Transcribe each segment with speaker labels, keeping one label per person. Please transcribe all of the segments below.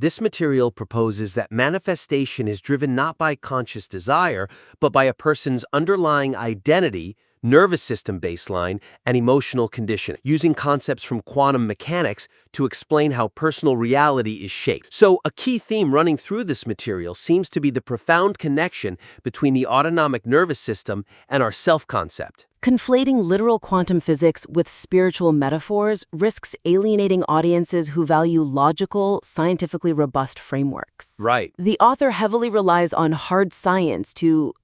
Speaker 1: This material proposes that manifestation is driven not by conscious desire, but by a person's underlying identity, nervous system baseline, and emotional condition, using concepts from quantum mechanics to explain how personal reality is shaped. So, a key theme running through this material seems to be the profound connection between the autonomic nervous system and our self-concept.
Speaker 2: Conflating literal quantum physics with spiritual metaphors risks alienating audiences who value logical, scientifically robust frameworks.
Speaker 1: Right.
Speaker 2: The author heavily relies on hard science to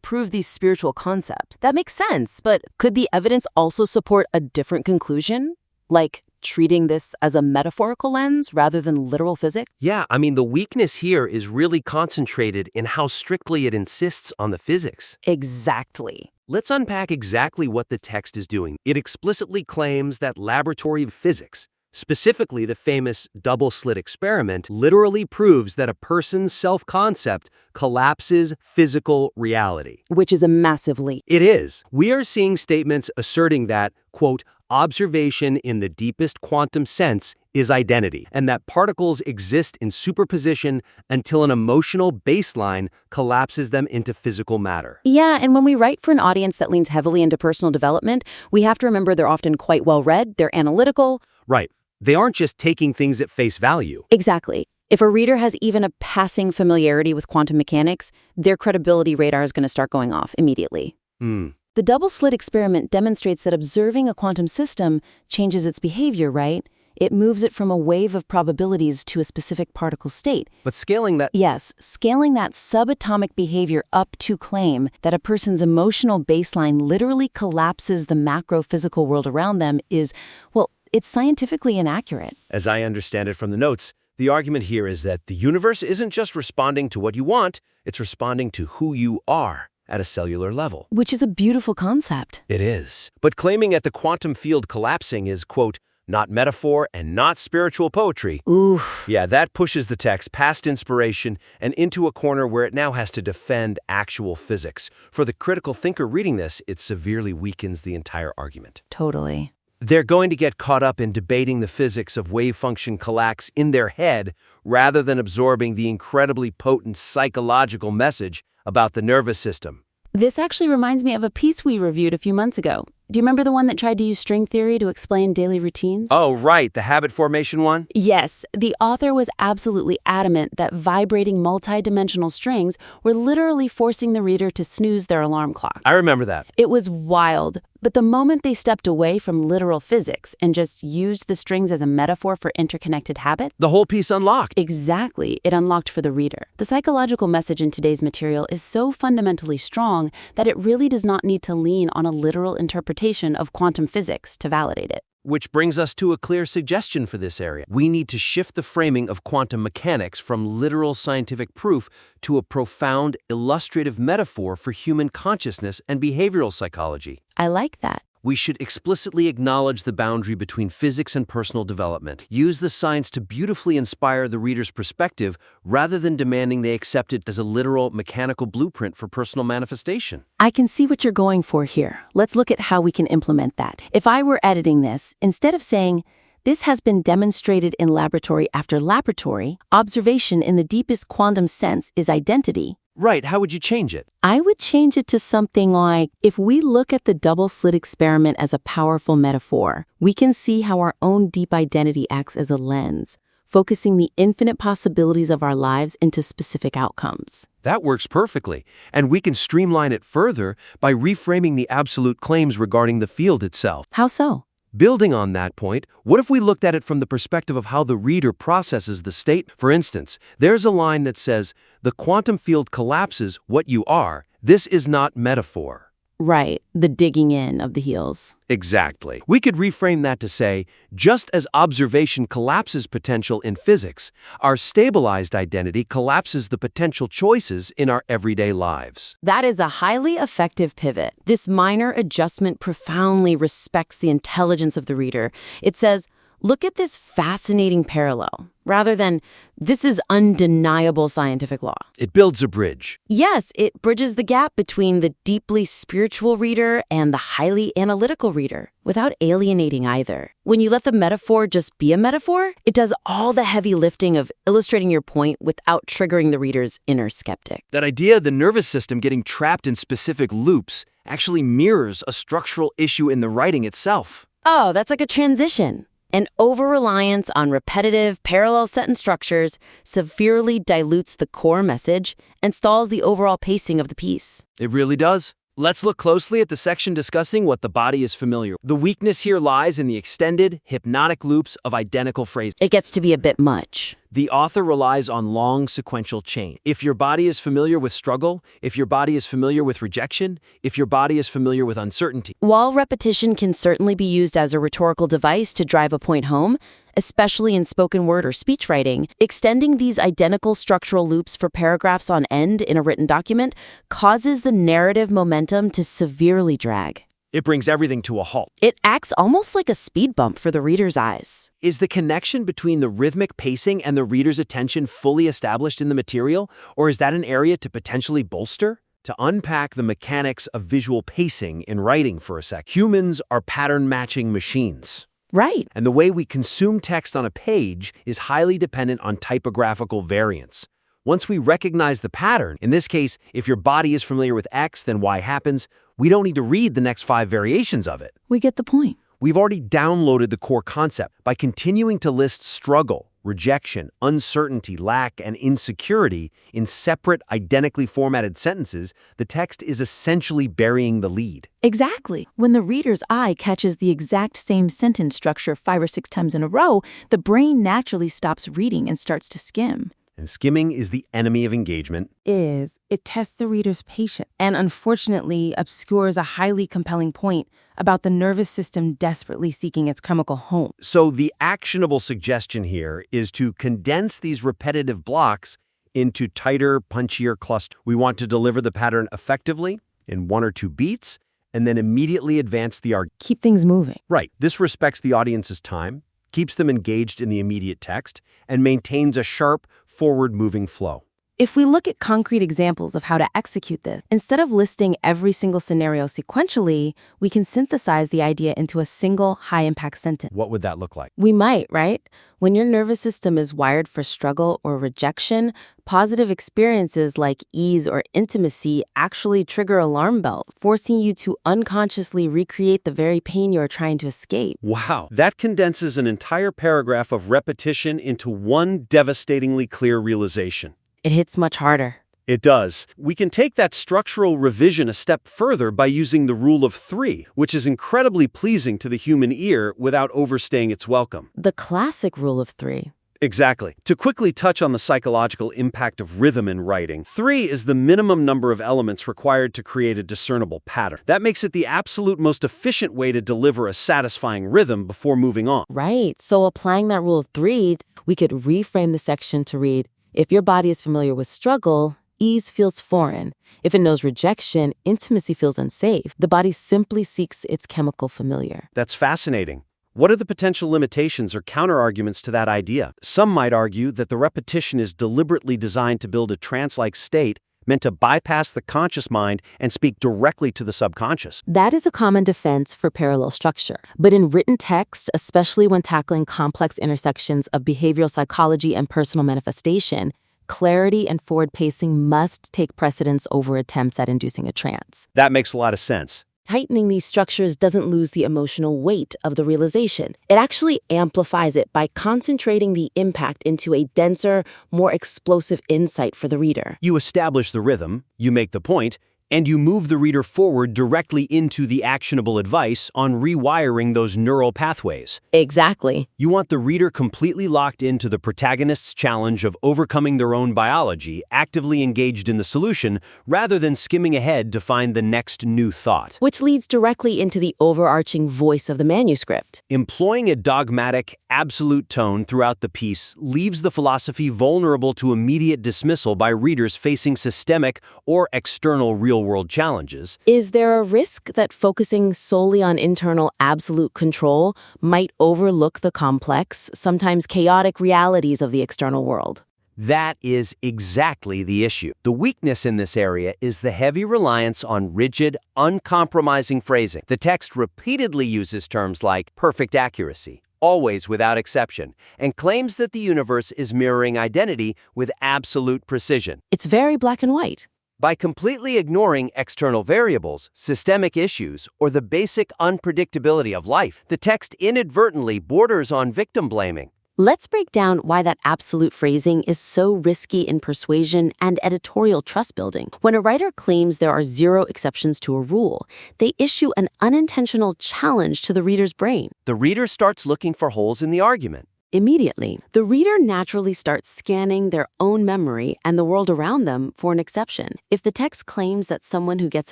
Speaker 2: prove these spiritual concepts. That makes sense, but could the evidence also support a different conclusion? Like treating this as a metaphorical lens rather than literal physics?
Speaker 1: Yeah, the weakness here is really concentrated in how strictly it insists on the physics.
Speaker 2: Exactly.
Speaker 1: Let's unpack exactly what the text is doing. It explicitly claims that laboratory physics, specifically the famous double-slit experiment, literally proves that a person's self-concept collapses physical reality.
Speaker 2: Which is a massive leap.
Speaker 1: It is. We are seeing statements asserting that, quote, observation in the deepest quantum sense is identity, and that particles exist in superposition until an emotional baseline collapses them into physical matter.
Speaker 2: Yeah, and when we write for an audience that leans heavily into personal development, we have to remember they're often quite well-read, they're analytical.
Speaker 1: Right. They aren't just taking things at face value.
Speaker 2: Exactly. If a reader has even a passing familiarity with quantum mechanics, their credibility radar is going to start going off immediately. The double-slit experiment demonstrates that observing a quantum system changes its behavior, right? It moves it from a wave of probabilities to a specific particle state.
Speaker 1: But scaling that...
Speaker 2: Yes, scaling that subatomic behavior up to claim that a person's emotional baseline literally collapses the macro-physical world around them is, well, it's scientifically inaccurate.
Speaker 1: As I understand it from the notes, the argument here is that the universe isn't just responding to what you want, it's responding to who you are at a cellular level.
Speaker 2: Which is a beautiful concept.
Speaker 1: It is. But claiming that the quantum field collapsing is, quote, not metaphor and not spiritual poetry.
Speaker 2: Oof.
Speaker 1: Yeah, that pushes the text past inspiration and into a corner where it now has to defend actual physics. For the critical thinker reading this, it severely weakens the entire argument.
Speaker 2: Totally.
Speaker 1: They're going to get caught up in debating the physics of wave function collapse in their head rather than absorbing the incredibly potent psychological message about the nervous system.
Speaker 2: This actually reminds me of a piece we reviewed a few months ago. Do you remember the one that tried to use string theory to explain daily routines?
Speaker 1: Oh, right, the habit formation one?
Speaker 2: Yes, the author was absolutely adamant that vibrating multidimensional strings were literally forcing the reader to snooze their alarm clock.
Speaker 1: I remember that.
Speaker 2: It was wild, but the moment they stepped away from literal physics and just used the strings as a metaphor for interconnected habits,
Speaker 1: the whole piece unlocked.
Speaker 2: Exactly, it unlocked for the reader. The psychological message in today's material is so fundamentally strong that it really does not need to lean on a literal interpretation of quantum physics to validate it.
Speaker 1: Which brings us to a clear suggestion for this area. We need to shift the framing of quantum mechanics from literal scientific proof to a profound, illustrative metaphor for human consciousness and behavioral psychology.
Speaker 2: I like that.
Speaker 1: We should explicitly acknowledge the boundary between physics and personal development. Use the science to beautifully inspire the reader's perspective rather than demanding they accept it as a literal mechanical blueprint for personal manifestation.
Speaker 2: I can see what you're going for here. Let's look at how we can implement that. If I were editing this, instead of saying, this has been demonstrated in laboratory after laboratory, observation in the deepest quantum sense is identity.
Speaker 1: Right, how would you change it?
Speaker 2: I would change it to something like, if we look at the double-slit experiment as a powerful metaphor, we can see how our own deep identity acts as a lens, focusing the infinite possibilities of our lives into specific outcomes.
Speaker 1: That works perfectly, and we can streamline it further by reframing the absolute claims regarding the field itself.
Speaker 2: How so?
Speaker 1: Building on that point, what if we looked at it from the perspective of how the reader processes the state? For instance, there's a line that says, the quantum field collapses what you are. This is not metaphor.
Speaker 2: Right, the digging in of the heels.
Speaker 1: Exactly. We could reframe that to say, just as observation collapses potential in physics, our stabilized identity collapses the potential choices in our everyday lives.
Speaker 2: That is a highly effective pivot. This minor adjustment profoundly respects the intelligence of the reader. It says, look at this fascinating parallel. rather than, this is undeniable scientific law.
Speaker 1: It builds a bridge.
Speaker 2: Yes, it bridges the gap between the deeply spiritual reader and the highly analytical reader, without alienating either. When you let the metaphor just be a metaphor, it does all the heavy lifting of illustrating your point without triggering the reader's inner skeptic.
Speaker 1: That idea of the nervous system getting trapped in specific loops actually mirrors a structural issue in the writing itself.
Speaker 2: Oh, that's like a transition. An over-reliance on repetitive, parallel sentence structures severely dilutes the core message and stalls the overall pacing of the piece.
Speaker 1: It really does. Let's look closely at the section discussing what the body is familiar with. The weakness here lies in the extended, hypnotic loops of identical phrases.
Speaker 2: It gets to be a bit much.
Speaker 1: The author relies on long sequential chain. If your body is familiar with struggle, if your body is familiar with rejection, if your body is familiar with uncertainty.
Speaker 2: While repetition can certainly be used as a rhetorical device to drive a point home, especially in spoken word or speech writing, extending these identical structural loops for paragraphs on end in a written document causes the narrative momentum to severely drag.
Speaker 1: It brings everything to a halt.
Speaker 2: It acts almost like a speed bump for the reader's eyes.
Speaker 1: Is the connection between the rhythmic pacing and the reader's attention fully established in the material, or is that an area to potentially bolster? To unpack the mechanics of visual pacing in writing for a sec, humans are pattern-matching machines.
Speaker 2: Right.
Speaker 1: And the way we consume text on a page is highly dependent on typographical variance. Once we recognize the pattern, in this case, if your body is familiar with X, then Y happens, we don't need to read the next 5 variations of it.
Speaker 2: We get the point.
Speaker 1: We've already downloaded the core concept. By continuing to list struggle, rejection, uncertainty, lack, and insecurity in separate, identically formatted sentences, the text is essentially burying the lead.
Speaker 3: Exactly. When the reader's eye catches the exact same sentence structure 5 or 6 times in a row, the brain naturally stops reading and starts to skim.
Speaker 1: And skimming is the enemy of engagement.
Speaker 3: It tests the reader's patience and unfortunately obscures a highly compelling point about the nervous system desperately seeking its chemical home.
Speaker 1: So the actionable suggestion here is to condense these repetitive blocks into tighter, punchier clusters. We want to deliver the pattern effectively in 1 or 2 beats and then immediately advance the argument.
Speaker 3: Keep things moving.
Speaker 1: Right. This respects the audience's time, keeps them engaged in the immediate text, and maintains a sharp, forward-moving flow.
Speaker 3: If we look at concrete examples of how to execute this, instead of listing every single scenario sequentially, we can synthesize the idea into a single high-impact sentence.
Speaker 1: What would that look like?
Speaker 3: We might, right? When your nervous system is wired for struggle or rejection, positive experiences like ease or intimacy actually trigger alarm bells, forcing you to unconsciously recreate the very pain you are trying to escape.
Speaker 1: Wow. That condenses an entire paragraph of repetition into one devastatingly clear realization.
Speaker 3: It hits much harder.
Speaker 1: It does. We can take that structural revision a step further by using the rule of 3, which is incredibly pleasing to the human ear without overstaying its welcome.
Speaker 3: The classic rule of 3.
Speaker 1: Exactly. To quickly touch on the psychological impact of rhythm in writing, 3 is the minimum number of elements required to create a discernible pattern. That makes it the absolute most efficient way to deliver a satisfying rhythm before moving on.
Speaker 3: Right. So applying that rule of 3, we could reframe the section to read, if your body is familiar with struggle, ease feels foreign. If it knows rejection, intimacy feels unsafe. The body simply seeks its chemical familiar.
Speaker 1: That's fascinating. What are the potential limitations or counterarguments to that idea? Some might argue that the repetition is deliberately designed to build a trance-like state meant to bypass the conscious mind and speak directly to the subconscious.
Speaker 3: That is a common defense for parallel structure. But in written text, especially when tackling complex intersections of behavioral psychology and personal manifestation, clarity and forward pacing must take precedence over attempts at inducing a trance.
Speaker 1: That makes a lot of sense.
Speaker 3: Tightening these structures doesn't lose the emotional weight of the realization. It actually amplifies it by concentrating the impact into a denser, more explosive insight for the reader.
Speaker 1: You establish the rhythm, you make the point, and you move the reader forward directly into the actionable advice on rewiring those neural pathways.
Speaker 3: Exactly.
Speaker 1: You want the reader completely locked into the protagonist's challenge of overcoming their own biology, actively engaged in the solution, rather than skimming ahead to find the next new thought.
Speaker 3: Which leads directly into the overarching voice of the manuscript.
Speaker 1: Employing a dogmatic, absolute tone throughout the piece leaves the philosophy vulnerable to immediate dismissal by readers facing systemic or external real real-world challenges.
Speaker 3: Is there a risk that focusing solely on internal absolute control might overlook the complex, sometimes chaotic realities of the external world?
Speaker 1: That is exactly the issue. The weakness in this area is the heavy reliance on rigid, uncompromising phrasing. The text repeatedly uses terms like perfect accuracy, always without exception, and claims that the universe is mirroring identity with absolute precision.
Speaker 3: It's very black and white.
Speaker 1: By completely ignoring external variables, systemic issues, or the basic unpredictability of life, the text inadvertently borders on victim blaming.
Speaker 3: Let's break down why that absolute phrasing is so risky in persuasion and editorial trust building. When a writer claims there are zero exceptions to a rule, they issue an unintentional challenge to the reader's brain.
Speaker 1: The reader starts looking for holes in the argument.
Speaker 3: Immediately, the reader naturally starts scanning their own memory and the world around them for an exception. If the text claims that someone who gets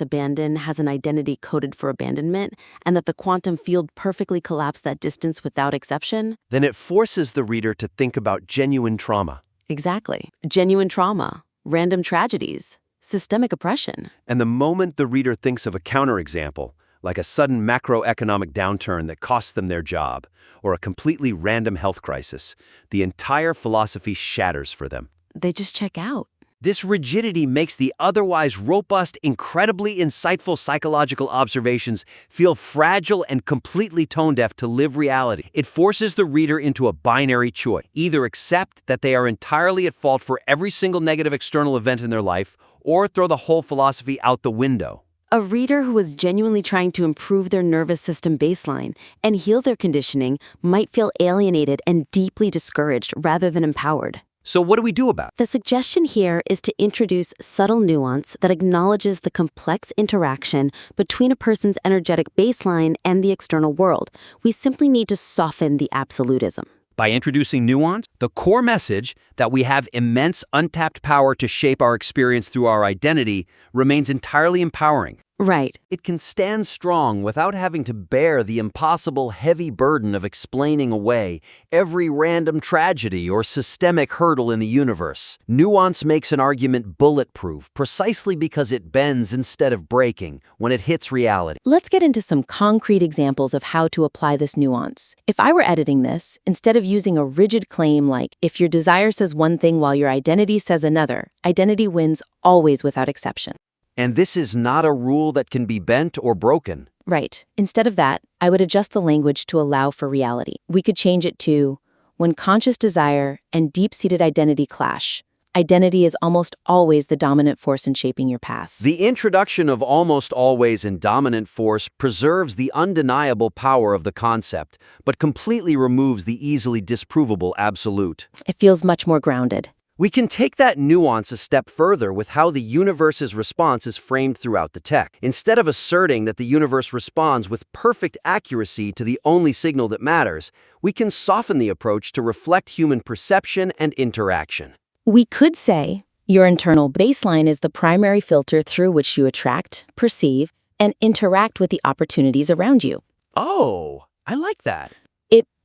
Speaker 3: abandoned has an identity coded for abandonment and that the quantum field perfectly collapsed that distance without exception,
Speaker 1: then it forces the reader to think about genuine trauma.
Speaker 3: Exactly. Genuine trauma, random tragedies, systemic oppression.
Speaker 1: And the moment the reader thinks of a counterexample, like a sudden macroeconomic downturn that costs them their job, or a completely random health crisis, the entire philosophy shatters for them.
Speaker 3: They just check out.
Speaker 1: This rigidity makes the otherwise robust, incredibly insightful psychological observations feel fragile and completely tone-deaf to live reality. It forces the reader into a binary choice. Either accept that they are entirely at fault for every single negative external event in their life, or throw the whole philosophy out the window.
Speaker 3: A reader who is genuinely trying to improve their nervous system baseline and heal their conditioning might feel alienated and deeply discouraged rather than empowered.
Speaker 1: So what do we do about it?
Speaker 3: The suggestion here is to introduce subtle nuance that acknowledges the complex interaction between a person's energetic baseline and the external world. We simply need to soften the absolutism.
Speaker 1: By introducing nuance, the core message that we have immense untapped power to shape our experience through our identity remains entirely empowering.
Speaker 3: Right.
Speaker 1: It can stand strong without having to bear the impossible heavy burden of explaining away every random tragedy or systemic hurdle in the universe. Nuance makes an argument bulletproof precisely because it bends instead of breaking when it hits reality.
Speaker 2: Let's get into some concrete examples of how to apply this nuance. If I were editing this, instead of using a rigid claim like, if your desire says one thing while your identity says another, identity wins always without exception.
Speaker 1: And this is not a rule that can be bent or broken.
Speaker 2: Right. Instead of that, I would adjust the language to allow for reality. We could change it to, when conscious desire and deep-seated identity clash, identity is almost always the dominant force in shaping your path.
Speaker 1: The introduction of almost always and dominant force preserves the undeniable power of the concept, but completely removes the easily disprovable absolute.
Speaker 2: It feels much more grounded.
Speaker 1: We can take that nuance a step further with how the universe's response is framed throughout the text. Instead of asserting that the universe responds with perfect accuracy to the only signal that matters, we can soften the approach to reflect human perception and interaction.
Speaker 2: We could say, your internal baseline is the primary filter through which you attract, perceive, and interact with the opportunities around you.
Speaker 1: Oh, I like that.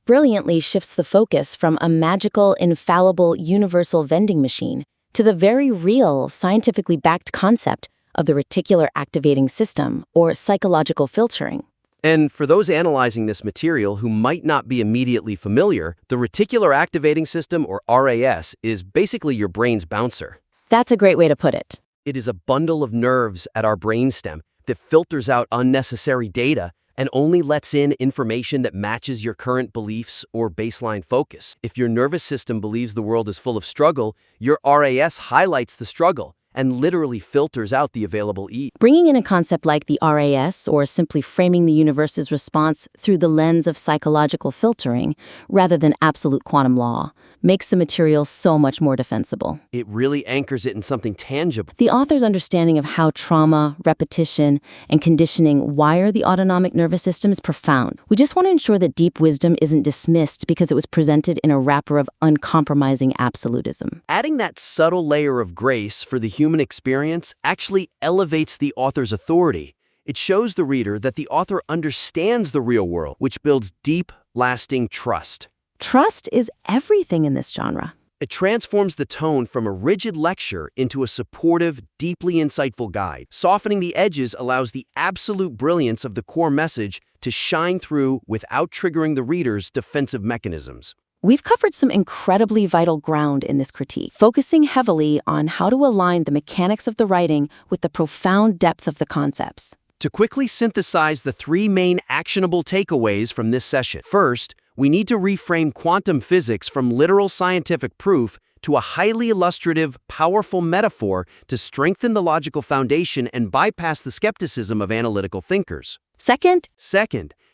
Speaker 2: Brilliantly shifts the focus from a magical, infallible, universal vending machine to the very real, scientifically backed concept of the reticular activating system, or psychological filtering.
Speaker 1: And for those analyzing this material who might not be immediately familiar, the reticular activating system, or RAS, is basically your brain's bouncer.
Speaker 2: That's a great way to put it.
Speaker 1: It is a bundle of nerves at our brainstem that filters out unnecessary data and only lets in information that matches your current beliefs or baseline focus. If your nervous system believes the world is full of struggle, your RAS highlights the struggle and literally filters out the available ease.
Speaker 2: Bringing in a concept like the RAS, or simply framing the universe's response through the lens of psychological filtering, rather than absolute quantum law, makes the material so much more defensible.
Speaker 1: It really anchors it in something tangible.
Speaker 2: The author's understanding of how trauma, repetition, and conditioning wire the autonomic nervous system is profound. We just want to ensure that deep wisdom isn't dismissed because it was presented in a wrapper of uncompromising absolutism.
Speaker 1: Adding that subtle layer of grace for the human experience actually elevates the author's authority. It shows the reader that the author understands the real world, which builds deep, lasting trust.
Speaker 2: Trust is everything in this genre.
Speaker 1: It transforms the tone from a rigid lecture into a supportive, deeply insightful guide. Softening the edges allows the absolute brilliance of the core message to shine through without triggering the reader's defensive mechanisms.
Speaker 2: We've covered some incredibly vital ground in this critique, focusing heavily on how to align the mechanics of the writing with the profound depth of the concepts.
Speaker 1: To quickly synthesize the three main actionable takeaways from this session. First, we need to reframe quantum physics from literal scientific proof to a highly illustrative, powerful metaphor to strengthen the logical foundation and bypass the skepticism of analytical thinkers.
Speaker 2: Second,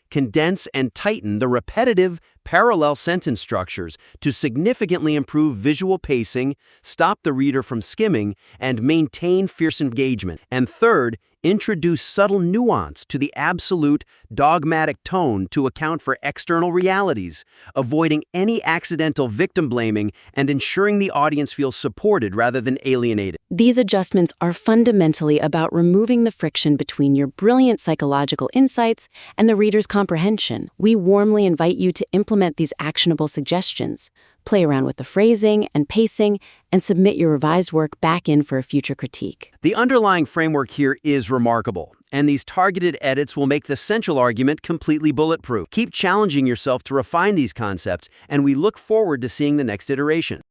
Speaker 1: Condense and tighten the repetitive, parallel sentence structures to significantly improve visual pacing, stop the reader from skimming, and maintain fierce engagement. And third, introduce subtle nuance to the absolute, dogmatic tone to account for external realities, avoiding any accidental victim blaming and ensuring the audience feels supported rather than alienated.
Speaker 2: these adjustments are fundamentally about removing the friction between your brilliant psychological insights and the reader's comprehension. We warmly invite you to implement these actionable suggestions, play around with the phrasing and pacing, and submit your revised work back in for a future critique.
Speaker 1: The underlying framework here is remarkable, and these targeted edits will make the central argument completely bulletproof. Keep challenging yourself to refine these concepts, and we look forward to seeing the next iteration.